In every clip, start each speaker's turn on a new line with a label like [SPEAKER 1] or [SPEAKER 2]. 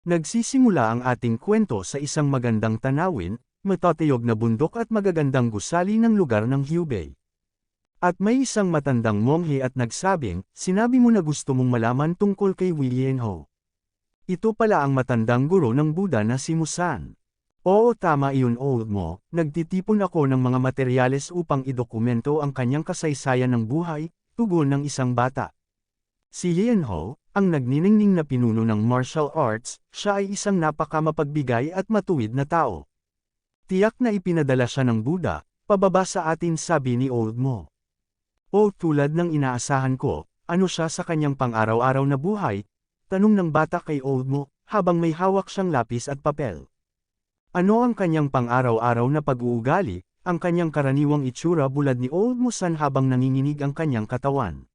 [SPEAKER 1] Nagsisimula ang ating kwento sa isang magandang tanawin, matatayog na bundok at magagandang gusali ng lugar ng Hubei. At may isang matandang monghe at nagsabing, sinabi mo na gusto mong malaman tungkol kay Wilienho. Ito pala ang matandang guro ng Buddha na si Musan. Oo, tama iyon, old mo, nagtitipon ako ng mga materyales upang idokumento ang kanyang kasaysayan ng buhay, tugon ng isang bata. Si Lienho, ang nagniningning na pinuno ng martial arts, siya ay isang napakamapagbigay at matuwid na tao. Tiyak na ipinadala siya ng Buddha, pababa sa atin, sabi ni old mo. O tulad ng inaasahan ko, ano siya sa kanyang pang-araw-araw na buhay? Tanong ng bata kay old mo, habang may hawak siyang lapis at papel. Ano ang kanyang pang-araw-araw na pag-uugali, ang kanyang karaniwang itsura, bulad ni old Musan habang nanginginig ang kanyang katawan.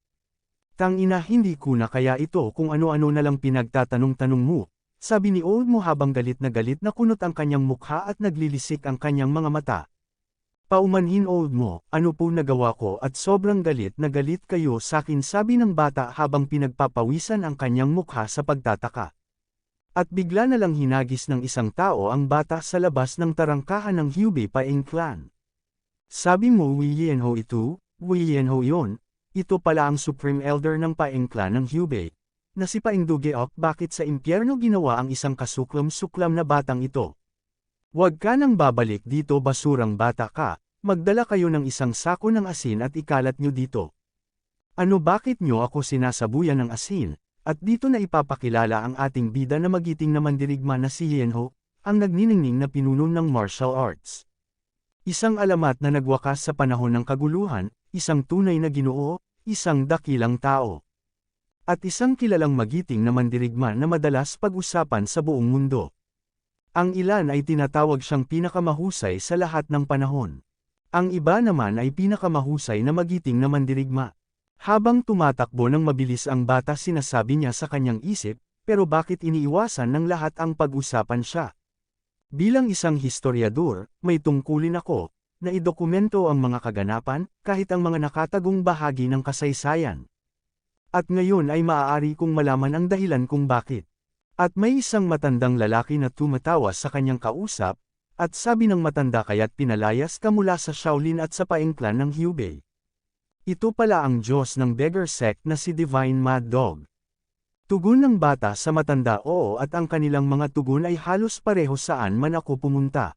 [SPEAKER 1] Tangina, hindi ko na kaya ito kung ano-ano na lang pinagtatanong-tanong mo, sabi ni old mo habang galit na kunot ang kanyang mukha at naglilisik ang kanyang mga mata. Paumanhin, old mo, ano po nagawa ko at sobrang galit na galit kayo sakin, sabi ng bata habang pinagpapawisan ang kanyang mukha sa pagtataka. At bigla na lang hinagis ng isang tao ang bata sa labas ng tarangkahan ng Hubei Paeng Clan. Sabi mo Wilienho ito? Wilienho yon? Ito pala ang Supreme Elder ng Paeng Clan ng Hubei, na si Paeng Dugeok. Bakit sa impyerno ginawa ang isang kasuklam-suklam na batang ito? Huwag ka nang babalik dito, basurang bata ka, magdala kayo ng isang sako ng asin at ikalat nyo dito. Ano, bakit nyo ako sinasabuyan ng asin? At dito na ipapakilala ang ating bida na magiting na mandirigma na si Lienho, ang nagniningning na pinuno ng martial arts. Isang alamat na nagwakas sa panahon ng kaguluhan, isang tunay na ginoo, isang dakilang tao. At isang kilalang magiting na mandirigma na madalas pag-usapan sa buong mundo. Ang ilan ay tinatawag siyang pinakamahusay sa lahat ng panahon. Ang iba naman ay pinakamahusay na magiting na mandirigma. Habang tumatakbo ng mabilis ang bata, sinasabi niya sa kanyang isip, pero bakit iniiwasan ng lahat ang pag-usapan siya? Bilang isang historiador, may tungkulin ako, na idokumento ang mga kaganapan, kahit ang mga nakatagong bahagi ng kasaysayan. At ngayon ay maaari kong malaman ang dahilan kung bakit. At may isang matandang lalaki na tumatawa sa kanyang kausap, at sabi ng matanda, kaya't pinalayas ka mula sa Shaolin at sa Paeng Clan ng Hubei. Ito pala ang Diyos ng beggar sect na si Divine Mad Dog. Tugon ng bata sa matanda, oo, at ang kanilang mga tugon ay halos pareho saan man ako pumunta.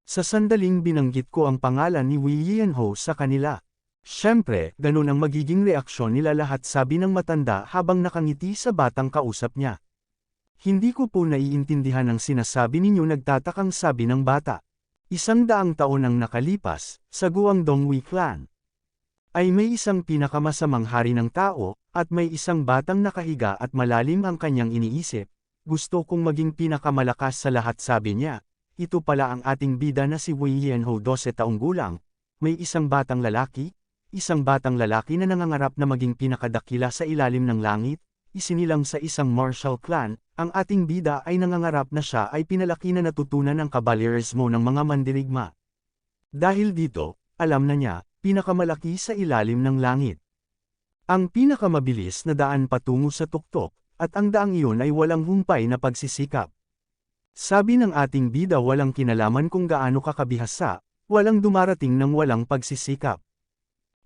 [SPEAKER 1] Sa sandaling binanggit ko ang pangalan ni Wilienho sa kanila. Siyempre, ganun ang magiging reaksyon nila lahat, sabi ng matanda habang nakangiti sa batang kausap niya. Hindi ko po naiintindihan ang sinasabi ninyo, nagtatakang sabi ng bata. 100 taon ang nakalipas, sa Guangdong Wei Clan ay may isang pinakamasamang hari ng tao, at may isang batang nakahiga at malalim ang kanyang iniisip. Gusto kong maging pinakamalakas sa lahat, sabi niya. Ito pala ang ating bida na si Wilienho, 12 taong gulang. May isang batang lalaki na nangangarap na maging pinakadakila sa ilalim ng langit, isinilang sa isang martial clan. Ang ating bida ay nangangarap na siya ay pinalaki na natutunan ang kabalyerismo ng mga mandirigma. Dahil dito, alam na niya, pinakamalaki sa ilalim ng langit. Ang pinakamabilis na daan patungo sa tuktok, at ang daang iyon ay walang humpay na pagsisikap. Sabi ng ating bida, walang kinalaman kung gaano kakabihasa, walang dumarating ng walang pagsisikap.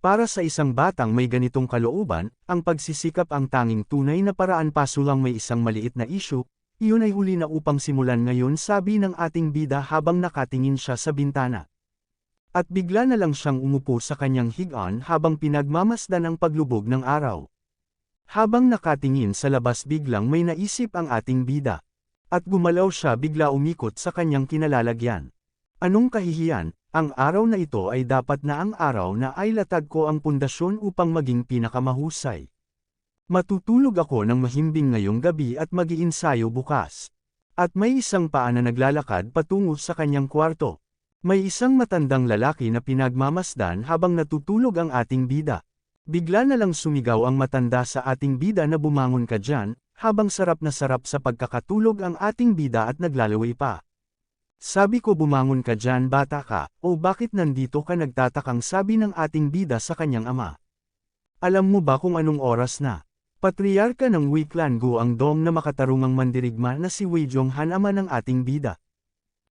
[SPEAKER 1] Para sa isang batang may ganitong kalooban, ang pagsisikap ang tanging tunay na paraan. Pasulang may isang maliit na issue, iyon ay huli na upang simulan ngayon, sabi ng ating bida habang nakatingin siya sa bintana. At bigla na lang siyang umupo sa kanyang higaan habang pinagmamasdan ang paglubog ng araw. Habang nakatingin sa labas, biglang may naisip ang ating bida. At gumalaw siya, bigla umikot sa kanyang kinalalagyan. Anong kahihiyan, ang araw na ito ay dapat na ang araw na ay latag ko ang pundasyon upang maging pinakamahusay. Matutulog ako ng mahimbing ngayong gabi at mag-iinsayo bukas. At may isang paa na naglalakad patungo sa kanyang kwarto. May isang matandang lalaki na pinagmamasdan habang natutulog ang ating bida. Bigla na lang sumigaw ang matanda sa ating bida na bumangon ka dyan, habang sarap na sarap sa pagkakatulog ang ating bida at naglalaway pa. Sabi ko, bumangon ka dyan, bata ka, o bakit nandito ka, nagtatakang sabi ng ating bida sa kanyang ama. Alam mo ba kung anong oras na? Patriarka ng Wei Clan Guangdong na makatarungang mandirigma na si Wei Zhonghan ama ng ating bida.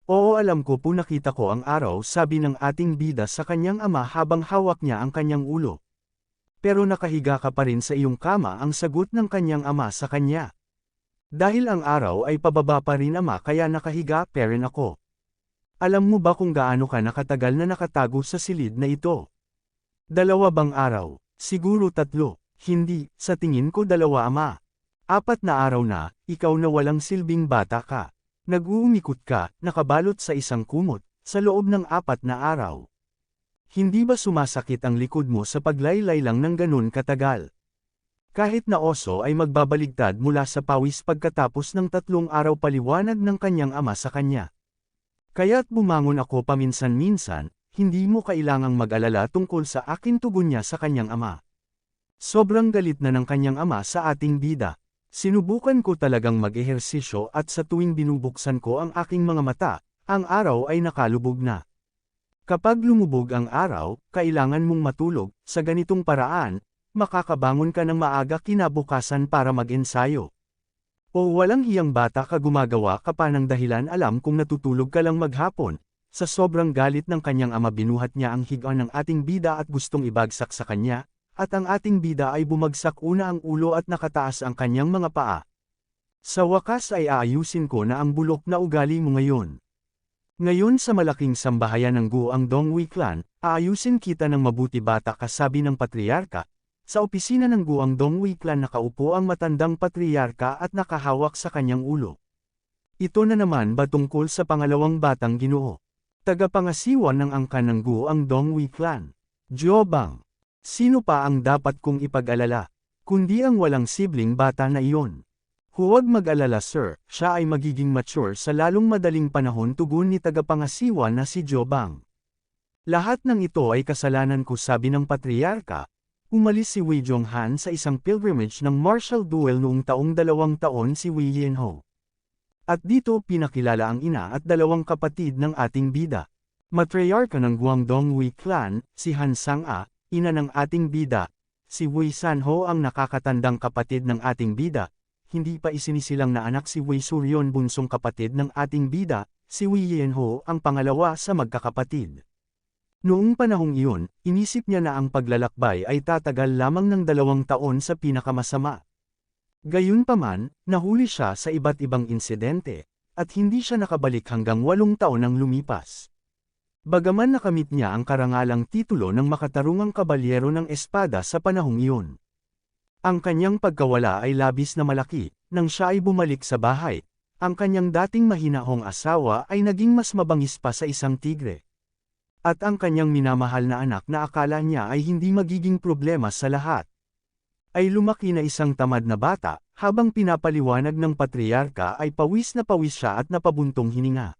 [SPEAKER 1] Oo, alam ko po, nakita ko ang araw, sabi ng ating bida sa kanyang ama habang hawak niya ang kanyang ulo. Pero nakahiga ka pa rin sa iyong kama, ang sagot ng kanyang ama sa kanya. Dahil ang araw ay pababa pa rin ama, kaya nakahiga pa rin ako. Alam mo ba kung gaano ka nakatagal na nakatago sa silid na ito? 2 bang araw? Siguro 3. Hindi, sa tingin ko 2 ama. 4 na araw na, ikaw na walang silbing bata ka. Nag-uumikot ka, nakabalot sa isang kumot, sa loob ng 4 na araw. Hindi ba sumasakit ang likod mo sa paglaylay lang ng ganun katagal? Kahit na oso ay magbabaligtad mula sa pawis pagkatapos ng 3 araw, paliwanag ng kanyang ama sa kanya. Kaya't bumangon ako paminsan-minsan, hindi mo kailangang mag-alala tungkol sa akin, tugon niya sa kanyang ama. Sobrang galit na ng kanyang ama sa ating bida. Sinubukan ko talagang mag-ehersisyo at sa tuwing binubuksan ko ang aking mga mata, ang araw ay nakalubog na. Kapag lumubog ang araw, kailangan mong matulog, sa ganitong paraan, makakabangon ka ng maaga kinabukasan para mag-ensayo. O walang hiyang bata ka, gumagawa ka pa ng dahilan, alam kung natutulog ka lang maghapon. Sa sobrang galit ng kanyang ama, binuhat niya ang higaan ng ating bida at gustong ibagsak sa kanya, at ang ating bida ay bumagsak una ang ulo at nakataas ang kanyang mga paa. Sa wakas ay aayusin ko na ang bulok na ugali mo ngayon. Ngayon sa malaking sambahayan ng Guangdong Wei Clan, aayusin kita ng mabuti, bata ka, sabi ng patriarka. Sa opisina ng Guangdong Wei Clan nakaupo ang matandang patriarka at nakahawak sa kanyang ulo. Ito na naman ba tungkol sa pangalawang batang ginoo? Tagapangasiwa ng angkan ng Guangdong Wei Clan. Jiobang. Sino pa ang dapat kong ipag-alala? Kundi ang walang sibling bata na iyon. Huwag mag-alala sir, siya ay magiging mature sa lalong madaling panahon, tugon ni tagapangasiwa na si Jiobang. Lahat ng ito ay kasalanan ko, sabi ng patriarka. Umalis si Wei Zhonghan sa isang pilgrimage ng martial duel noong taong 2 taon si Wei Lianhou. At dito pinakilala ang ina at 2 kapatid ng ating bida. Matriarka ng Guangdong Wei Clan, si Han Sang-a, ina ng ating bida. Si Wei Sanho ang nakakatandang kapatid ng ating bida. Hindi pa isinisilang na anak si Wei Suryon, bunsong kapatid ng ating bida. Si Wei Lianhou ang pangalawa sa magkakapatid. Noong panahong iyon, inisip niya na ang paglalakbay ay tatagal lamang ng 2 taon sa pinakamasama. Gayunpaman, nahuli siya sa iba't ibang insidente, at hindi siya nakabalik hanggang 8 taon ang lumipas. Bagaman nakamit niya ang karangalang titulo ng makatarungang kabalyero ng espada sa panahong iyon. Ang kanyang pagkawala ay labis na malaki, nang siya ay bumalik sa bahay. Ang kanyang dating mahinahong asawa ay naging mas mabangis pa sa isang tigre. At ang kanyang minamahal na anak na akala niya ay hindi magiging problema sa lahat, ay lumaki na isang tamad na bata. Habang pinapaliwanag ng patriarka ay pawis siya at napabuntong hininga.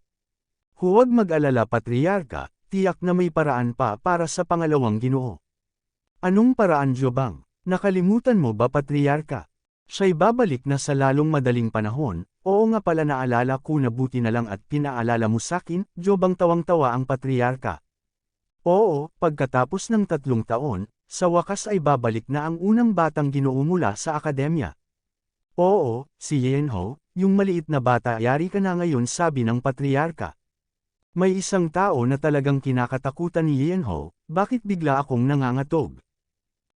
[SPEAKER 1] Huwag mag-alala patriarka, tiyak na may paraan pa para sa pangalawang ginoo. Anong paraan, Jiobang? Nakalimutan mo ba patriarka? Siya'y babalik na sa lalong madaling panahon. Oo nga pala, naalala ko na, buti na lang at pinaalala mo sakin, Jiobang, tawang-tawa ang patriarka. Oo, pagkatapos ng 3 taon, sa wakas ay babalik na ang unang batang ginoo mula sa akademya. Oo, si Lianhou, yung maliit na bata, yari ka na ngayon, sabi ng patriarka. May isang tao na talagang kinakatakutan ni Lianhou, bakit bigla akong nangangatog?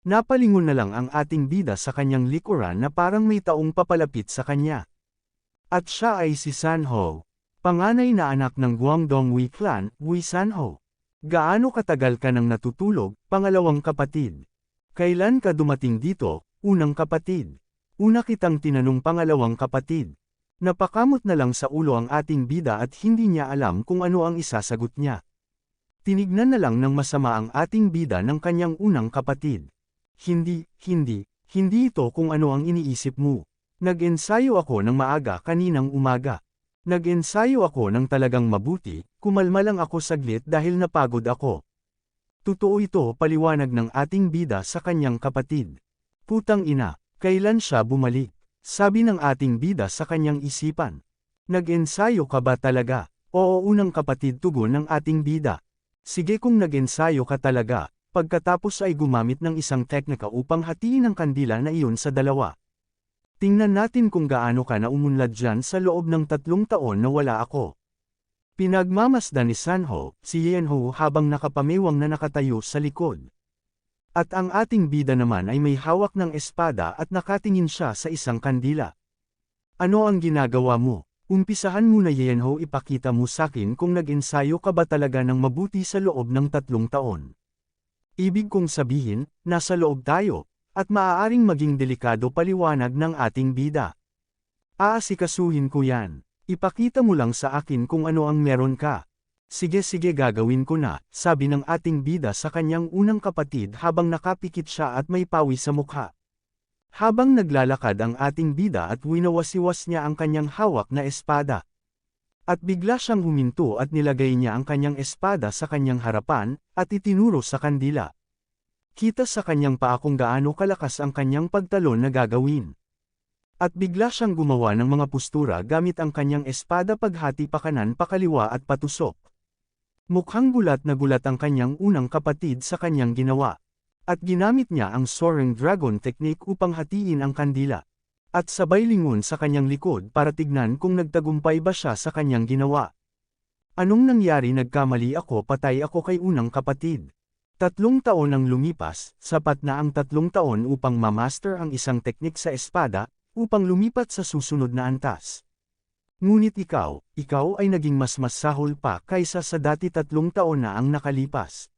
[SPEAKER 1] Napalingon na lang ang ating bida sa kanyang likuran na parang may taong papalapit sa kanya. At siya ay si Sanho, panganay na anak ng Guangdong Wei Clan, Wei Sanho. Gaano katagal ka nang natutulog, pangalawang kapatid? Kailan ka dumating dito, unang kapatid? Una kitang tinanong, pangalawang kapatid. Napakamot na lang sa ulo ang ating bida at hindi niya alam kung ano ang isasagot niya. Tinignan na lang ng masama ang ating bida ng kanyang unang kapatid. Hindi ito kung ano ang iniisip mo. Nag-ensayo ako ng maaga kaninang umaga. Nag-ensayo ako ng talagang mabuti, kumalma lang ako saglit dahil napagod ako. Totoo ito, paliwanag ng ating bida sa kanyang kapatid. Putang ina, kailan siya bumalik? Sabi ng ating bida sa kanyang isipan. Nag-ensayo ka ba talaga? Oo, unang kapatid, tugon ng ating bida. Sige, kung nag-ensayo ka talaga, pagkatapos ay gumamit ng isang teknika upang hatiin ang kandila na iyon sa dalawa. Tingnan natin kung gaano ka naumunlad dyan sa loob ng 3 taon na wala ako. Pinagmamasdan ni Sanho, si Yenho habang nakapamewang na nakatayo sa likod. At ang ating bida naman ay may hawak ng espada at nakatingin siya sa isang kandila. Ano ang ginagawa mo? Umpisahan mo na Yenho, ipakita mo sakin kung nag-ensayo ka ba talaga ng mabuti sa loob ng 3 taon. Ibig kong sabihin, nasa loob tayo, at maaaring maging delikado paliwanag ng ating bida. Aasikasuhin ko yan. Ipakita mo lang sa akin kung ano ang meron ka. Sige gagawin ko na, sabi ng ating bida sa kanyang unang kapatid habang nakapikit siya at may pawis sa mukha. Habang naglalakad ang ating bida at winawasiwas niya ang kanyang hawak na espada. At bigla siyang huminto at nilagay niya ang kanyang espada sa kanyang harapan, at itinuro sa kandila. Kita sa kanyang paa kung gaano kalakas ang kanyang pagtalon na gagawin. At bigla siyang gumawa ng mga postura gamit ang kanyang espada paghati pakanan pakaliwa at patusok. Mukhang gulat na gulat ang kanyang unang kapatid sa kanyang ginawa. At ginamit niya ang Soaring Dragon technique upang hatiin ang kandila. At sabay lingon sa kanyang likod para tignan kung nagtagumpay ba siya sa kanyang ginawa. Anong nangyari? Nagkamali ako, patay ako kay unang kapatid. 3 taon ang lumipas, sapat na ang 3 taon upang ma-master ang isang teknik sa espada, upang lumipat sa susunod na antas. Ngunit ikaw ay naging mas masahol pa kaysa sa dati 3 taon na ang nakalipas.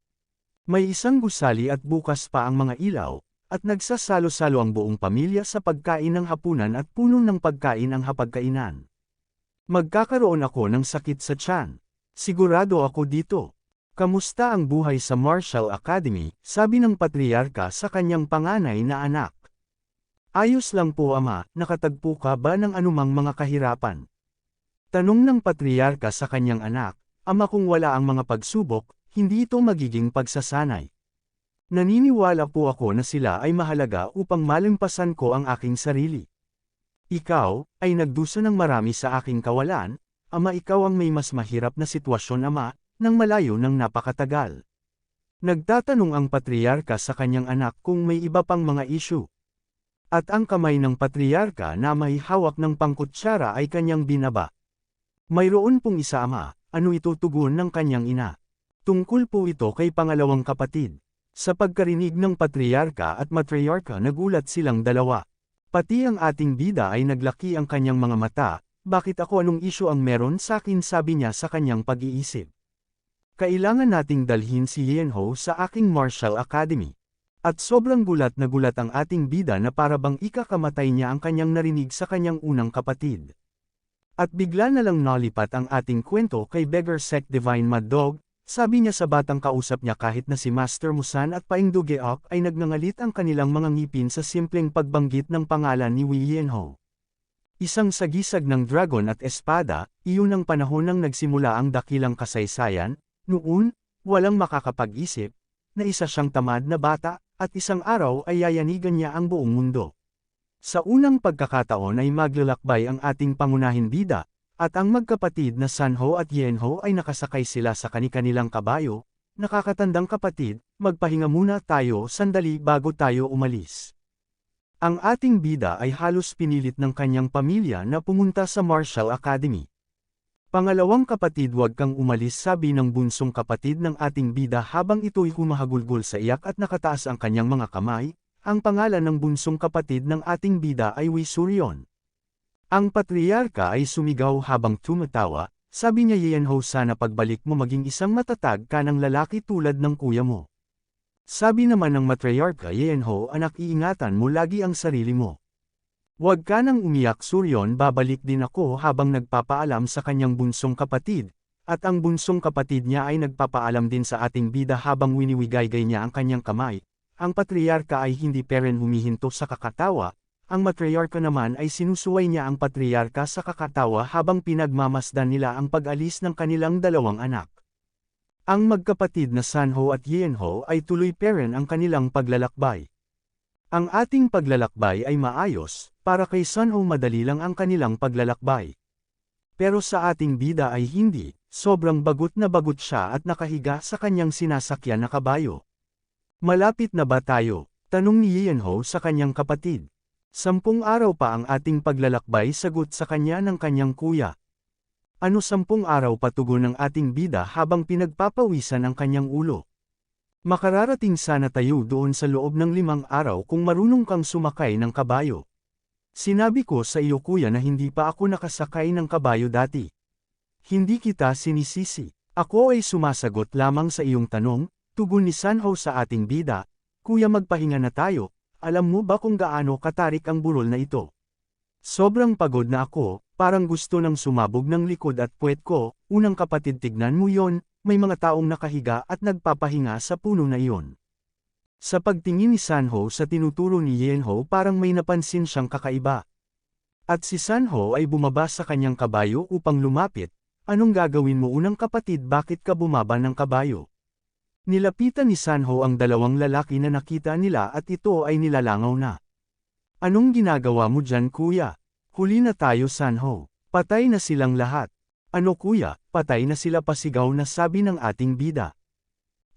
[SPEAKER 1] May isang gusali at bukas pa ang mga ilaw, at nagsasalo-salo ang buong pamilya sa pagkain ng hapunan at puno ng pagkain ang hapagkainan. Magkakaroon ako ng sakit sa tiyan. Sigurado ako dito. Kamusta ang buhay sa Martial Academy? Sabi ng patriarka sa kanyang panganay na anak. Ayos lang po ama, nakatagpo ka ba ng anumang mga kahirapan? Tanong ng patriarka sa kanyang anak, ama kung wala ang mga pagsubok, hindi ito magiging pagsasanay. Naniniwala po ako na sila ay mahalaga upang malampasan ko ang aking sarili. Ikaw, ay nagdusa ng marami sa aking kawalan, ama ikaw ang may mas mahirap na sitwasyon ama, nang malayo ng napakatagal. Nagtatanong ang patriarka sa kanyang anak kung may iba pang mga issue. At ang kamay ng patriarka na may hawak ng pangkutsara ay kanyang binaba. Mayroon pong isa ama, ano ito? Tugon ng kanyang ina. Tungkol po ito kay pangalawang kapatid. Sa pagkarinig ng patriarka at matriarka nagulat silang dalawa. Pati ang ating bida ay naglaki ang kanyang mga mata, bakit ako anong isyu ang meron sa akin sabi niya sa kanyang pag-iisip. Kailangan nating dalhin si Yenho sa aking Martial Academy. At sobrang gulat na gulat ang ating bida na parabang ikakamatay niya ang kanyang narinig sa kanyang unang kapatid. At bigla na lang nalipat ang ating kwento kay Beggar Sect Divine Mad Dog, sabi niya sa batang kausap niya kahit na si Master Musan at Paing Dugeok ay nagngangalit ang kanilang mga ngipin sa simpleng pagbanggit ng pangalan ni Wei Yenho. Isang sagisag ng dragon at espada, iyon ang panahon nang nagsimula ang dakilang kasaysayan, noon, walang makakapag-isip, na isa siyang tamad na bata, at isang araw ay yayanigan niya ang buong mundo. Sa unang pagkakataon ay maglalakbay ang ating pangunahin bida, at ang magkapatid na Sanho at Yenho ay nakasakay sila sa kani-kanilang kabayo. Nakakatandang kapatid, magpahinga muna tayo sandali bago tayo umalis. Ang ating bida ay halos pinilit ng kanyang pamilya na pumunta sa Martial Academy. Pangalawang kapatid, huwag kang umalis, sabi ng bunsong kapatid ng ating bida habang ito'y humahagulgol sa iyak at nakataas ang kanyang mga kamay. Ang pangalan ng bunsong kapatid ng ating bida ay Wei Suryon. Ang patriarka ay sumigaw habang tumatawa, sabi niya Yenho, sana pagbalik mo maging isang matatag ka ng lalaki tulad ng kuya mo. Sabi naman ng matriarka, Yenho anak, iingatan mo lagi ang sarili mo. Huwag ka nang umiyak Suryon, babalik din ako, habang nagpapaalam sa kanyang bunsong kapatid, at ang bunsong kapatid niya ay nagpapaalam din sa ating bida habang winiwigay-gay niya ang kanyang kamay. Ang patriarka ay hindi pa rin humihinto sa kakatawa, ang matriarka naman ay sinusuway niya ang patriarka sa kakatawa habang pinagmamasdan nila ang pag-alis ng kanilang dalawang anak. Ang magkapatid na Sanho at Yenho ay tuloy pa rin ang kanilang paglalakbay. Ang ating paglalakbay ay maayos, para kay Sanho madali lang ang kanilang paglalakbay. Pero sa ating bida ay hindi, sobrang bagot na bagot siya at nakahiga sa kanyang sinasakyan na kabayo. Malapit na ba tayo? Tanong ni Ianho sa kanyang kapatid. 10 araw pa ang ating paglalakbay, sagot sa kanya ng kanyang kuya. Ano 10 araw pa, tugon ng ating bida habang pinagpapawisan ang kanyang ulo. Makararating sana tayo doon sa loob ng 5 araw kung marunong kang sumakay ng kabayo. Sinabi ko sa iyo kuya na hindi pa ako nakasakay ng kabayo dati. Hindi kita sinisisi. Ako ay sumasagot lamang sa iyong tanong, tugon ni Sanho sa ating bida. Kuya, magpahinga na tayo. Alam mo ba kung gaano katarik ang burol na ito? Sobrang pagod na ako, parang gusto nang sumabog ng likod at puwet ko. Unang kapatid, tignan mo yon, may mga taong nakahiga at nagpapahinga sa puno na iyon. Sa pagtingin ni Sanho sa tinuturo ni Ianho, parang may napansin siyang kakaiba. At si Sanho ay bumaba sa kanyang kabayo upang lumapit. Anong gagawin mo unang kapatid, bakit ka bumaba ng kabayo? Nilapitan ni Sanho ang dalawang lalaki na nakita nila at ito ay nilalangaw na. Anong ginagawa mo dyan kuya? Huli na tayo Sanho. Patay na silang lahat. Ano kuya, patay na sila, pasigaw na sabi ng ating bida.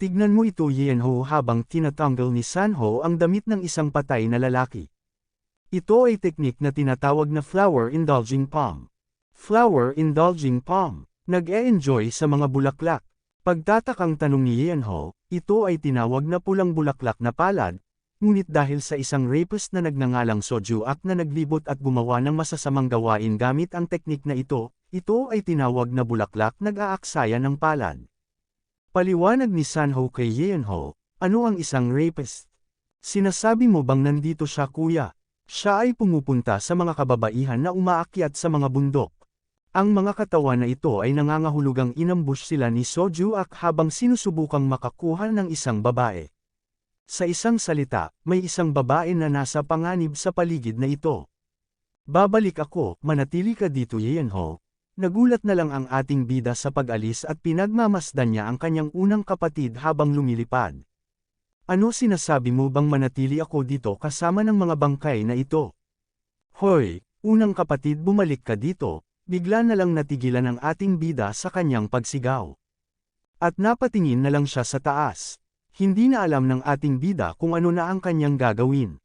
[SPEAKER 1] Tignan mo ito Ianho habang tinatanggal ni Sanho ang damit ng isang patay na lalaki. Ito ay teknik na tinatawag na flower indulging palm. Flower indulging palm. Nag-e-enjoy sa mga bulaklak. Pagtatakang tanong ni Ianho, ito ay tinawag na pulang bulaklak na palad, ngunit dahil sa isang rapist na nagngangalang Sojuak na naglibot at gumawa ng masasamang gawain gamit ang teknik na ito ay tinawag na bulaklak nag-aaksaya ng palad. Paliwanag ni Sanho kay Ianho, ano ang isang rapist? Sinasabi mo bang nandito siya kuya? Siya ay pumupunta sa mga kababaihan na umaakyat sa mga bundok. Ang mga katawan na ito ay nangangahulugang inambush sila ni Sojuak habang sinusubukang makakuha ng isang babae. Sa isang salita, may isang babae na nasa panganib sa paligid na ito. Babalik ako, manatili ka dito Ianho. Nagulat na lang ang ating bida sa pag-alis at pinagmamasdan niya ang kanyang unang kapatid habang lumilipad. Ano sinasabi mo bang manatili ako dito kasama ng mga bangkay na ito? Hoy, unang kapatid, bumalik ka dito. Bigla na lang natigilan ang ating bida sa kanyang pagsigaw. At napatingin na lang siya sa taas. Hindi na alam ng ating bida kung ano na ang kanyang gagawin.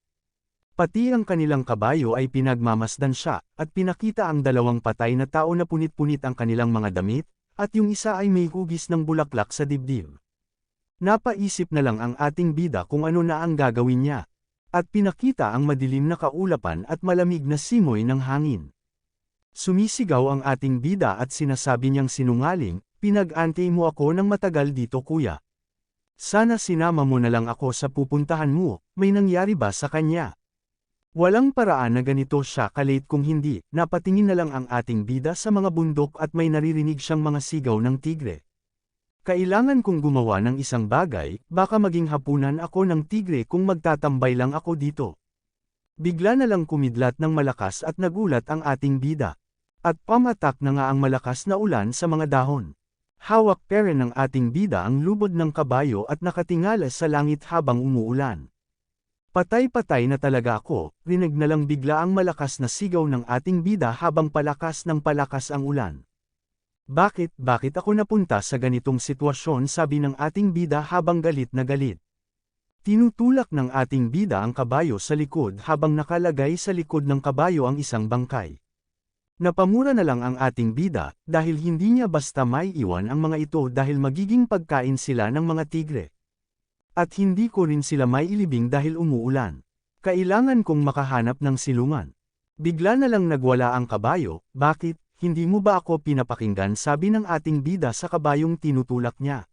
[SPEAKER 1] Pati ang kanilang kabayo ay pinagmamasdan siya, at pinakita ang dalawang patay na tao na punit-punit ang kanilang mga damit, at yung isa ay may hugis ng bulaklak sa dibdib. Napaisip na lang ang ating bida kung ano na ang gagawin niya. At pinakita ang madilim na kaulapan at malamig na simoy ng hangin. Sumisigaw ang ating bida at sinasabi niyang sinungaling, pinag-antay mo ako ng matagal dito kuya. Sana sinama mo na lang ako sa pupuntahan mo, may nangyari ba sa kanya? Walang paraan na ganito siya kalate kung hindi, napatingin na lang ang ating bida sa mga bundok at may naririnig siyang mga sigaw ng tigre. Kailangan kong gumawa ng isang bagay, baka maging hapunan ako ng tigre kung magtatambay lang ako dito. Bigla na lang kumidlat ng malakas at nagulat ang ating bida. At pamatak na nga ang malakas na ulan sa mga dahon. Hawak pa rin ng ating bida ang lubod ng kabayo at nakatingala sa langit habang umuulan. Patay-patay na talaga ako, rinig na lang bigla ang malakas na sigaw ng ating bida habang palakas ng palakas ang ulan. Bakit ako napunta sa ganitong sitwasyon, sabi ng ating bida habang galit na galit. Tinutulak ng ating bida ang kabayo sa likod habang nakalagay sa likod ng kabayo ang isang bangkay. Napamura na lang ang ating bida, dahil hindi niya basta may iwan ang mga ito dahil magiging pagkain sila ng mga tigre. At hindi ko rin sila may ilibing dahil umuulan. Kailangan kong makahanap ng silungan. Bigla na lang nagwala ang kabayo, bakit, hindi mo ba ako pinapakinggan, sabi ng ating bida sa kabayong tinutulak niya.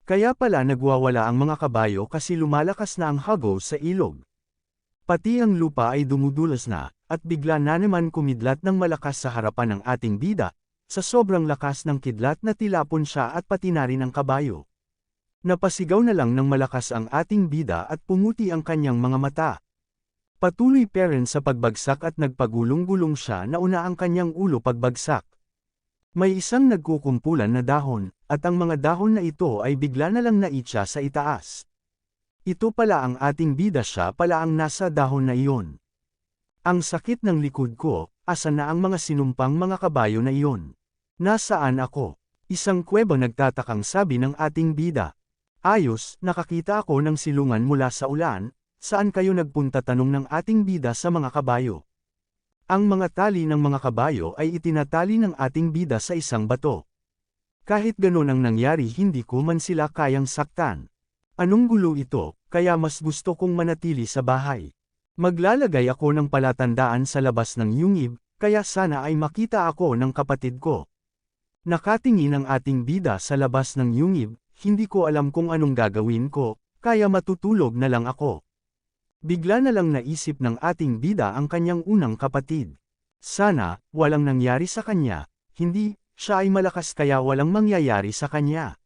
[SPEAKER 1] Kaya pala nagwawala ang mga kabayo kasi lumalakas na ang hagos sa ilog. Pati ang lupa ay dumudulas na, at bigla na naman kumidlat ng malakas sa harapan ng ating bida, sa sobrang lakas ng kidlat na tilapon siya at pati na rin ang kabayo. Napasigaw na lang ng malakas ang ating bida at pumuti ang kanyang mga mata. Patuloy pa rin sa pagbagsak at nagpagulong-gulong siya na una ang kanyang ulo pagbagsak. May isang nagkukumpulan na dahon, at ang mga dahon na ito ay bigla na lang naitsa sa itaas. Ito pala ang ating bida, siya pala ang nasa dahon na iyon. Ang sakit ng likod ko, asan na ang mga sinumpang mga kabayo na iyon? Nasaan ako? Isang kuweba, nagtatakang sabi ng ating bida. Ayos, nakakita ako ng silungan mula sa ulan, saan kayo nagpunta tanong ng ating bida sa mga kabayo. Ang mga tali ng mga kabayo ay itinatali ng ating bida sa isang bato. Kahit ganun ang nangyari hindi ko man sila kayang saktan. Anong gulo ito, kaya mas gusto kong manatili sa bahay. Maglalagay ako ng palatandaan sa labas ng yungib, kaya sana ay makita ako ng kapatid ko. Nakatingin ang ating bida sa labas ng yungib, hindi ko alam kung anong gagawin ko, kaya matutulog na lang ako. Bigla na lang naisip ng ating bida ang kanyang unang kapatid. Sana, walang nangyari sa kanya, hindi, siya ay malakas kaya walang mangyayari sa kanya.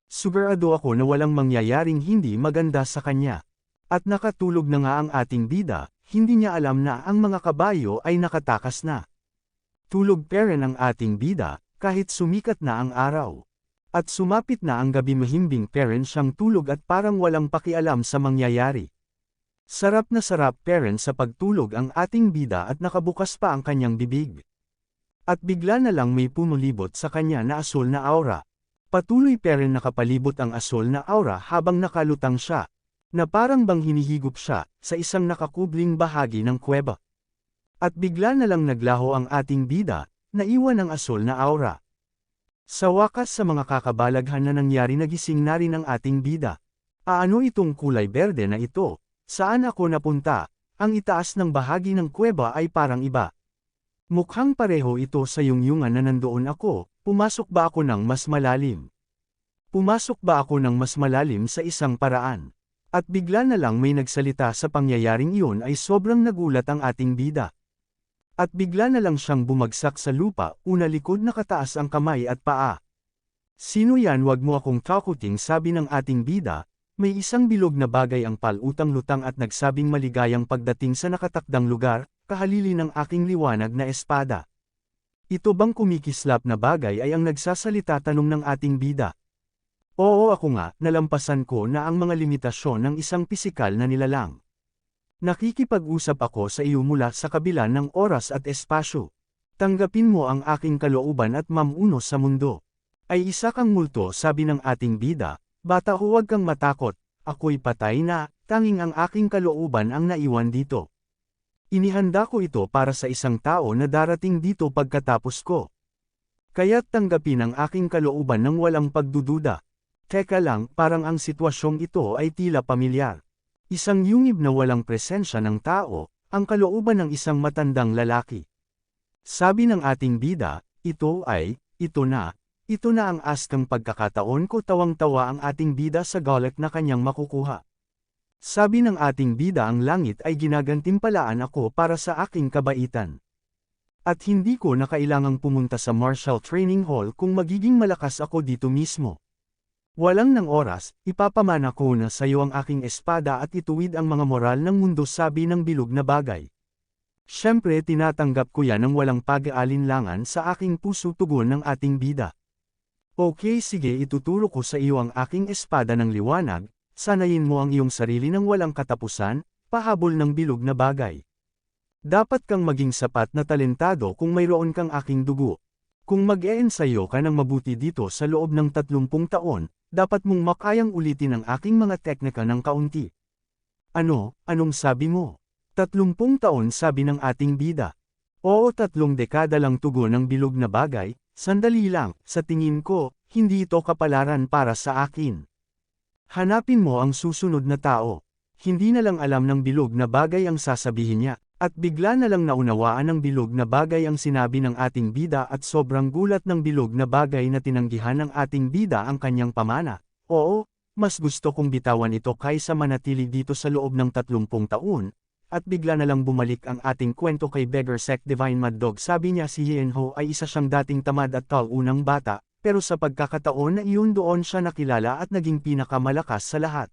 [SPEAKER 1] Sigurado ako na walang mangyayaring hindi maganda sa kanya. At nakatulog na nga ang ating bida, hindi niya alam na ang mga kabayo ay nakatakas na. Tulog pa rin ang ating bida, kahit sumikat na ang araw. At sumapit na ang gabi mahimbing parent siyang tulog at parang walang pakialam sa mangyayari. Sarap na sarap parent sa pagtulog ang ating bida at nakabukas pa ang kanyang bibig. At bigla na lang may pumulibot sa kanya na asul na aura. Patuloy parent nakapalibot ang asul na aura habang nakalutang siya, na parang bang hinihigop siya sa isang nakakubling bahagi ng kuweba. At bigla na lang naglaho ang ating bida, naiwan ang asul na aura. Sa wakas sa mga kakabalaghan na nangyari nagising na rin ang ating bida. Ano itong kulay berde na ito? Saan ako napunta? Ang itaas ng bahagi ng kuweba ay parang iba. Mukhang pareho ito sa yungyungan na nandoon ako, pumasok ba ako ng mas malalim? Pumasok ba ako ng mas malalim sa isang paraan? At bigla na lang may nagsalita sa pangyayaring iyon ay sobrang nagulat ang ating bida. At bigla na lang siyang bumagsak sa lupa, una likod nakataas ang kamay at paa. Sino yan wag mo akong takuting sabi ng ating bida, may isang bilog na bagay ang palutang-lutang at nagsabing maligayang pagdating sa nakatakdang lugar, kahalili ng aking liwanag na espada. Ito bang kumikislap na bagay ay ang nagsasalita tanong ng ating bida. Oo ako nga, nalampasan ko na ang mga limitasyon ng isang pisikal na nilalang. Nakikipag-usap ako sa iyo mula sa kabila ng oras at espasyo. Tanggapin mo ang aking kalooban at mamuno sa mundo. Ay isa kang multo sabi ng ating bida, bata huwag kang matakot, ako'y patay na, tanging ang aking kalooban ang naiwan dito. Inihanda ko ito para sa isang tao na darating dito pagkatapos ko. Kaya't tanggapin ang aking kalooban ng walang pagdududa. Teka lang, parang ang sitwasyong ito ay tila pamilyar. Isang yungib na walang presensya ng tao, ang kalooban ng isang matandang lalaki. Sabi ng ating bida, ito na ang askang pagkakataon ko tawang-tawa ang ating bida sa galit na kanyang makukuha. Sabi ng ating bida ang langit ay ginagantimpalaan ako para sa aking kabaitan. At hindi ko na kailangang pumunta sa martial training hall kung magiging malakas ako dito mismo. Walang ng oras, ipapamana ko na sa iyo ang aking espada at ituwid ang mga moral ng mundo sabi ng bilog na bagay. Siyempre tinatanggap ko yan ng walang pag-aalinlangan sa aking puso tugon ng ating bida. Okay sige ituturo ko sa iyo ang aking espada ng liwanag, sanayin mo ang iyong sarili ng walang katapusan, pahabol ng bilog na bagay. Dapat kang maging sapat na talentado kung mayroon kang aking dugo. Kung mag-e-ensayo ka ng mabuti dito sa loob ng 30 taon, dapat mong makayang ulitin ang aking mga teknika ng kaunti. Anong sabi mo? 30 taon sabi ng ating bida. Oo 3 dekada lang tugon ng bilog na bagay, sandali lang, sa tingin ko, hindi ito kapalaran para sa akin. Hanapin mo ang susunod na tao. Hindi na lang alam ng bilog na bagay ang sasabihin niya. At bigla na lang naunawaan ng bilog na bagay ang sinabi ng ating bida at sobrang gulat ng bilog na bagay na tinanggihan ng ating bida ang kanyang pamana. Oo, mas gusto kong bitawan ito kaysa manatili dito sa loob ng 30 taon. At bigla na lang bumalik ang ating kwento kay Beggar Sect Divine Mad Dog. Sabi niya si Yenho ay isa siyang dating tamad at unang bata, pero sa pagkakataon na iyon doon siya nakilala at naging pinakamalakas sa lahat.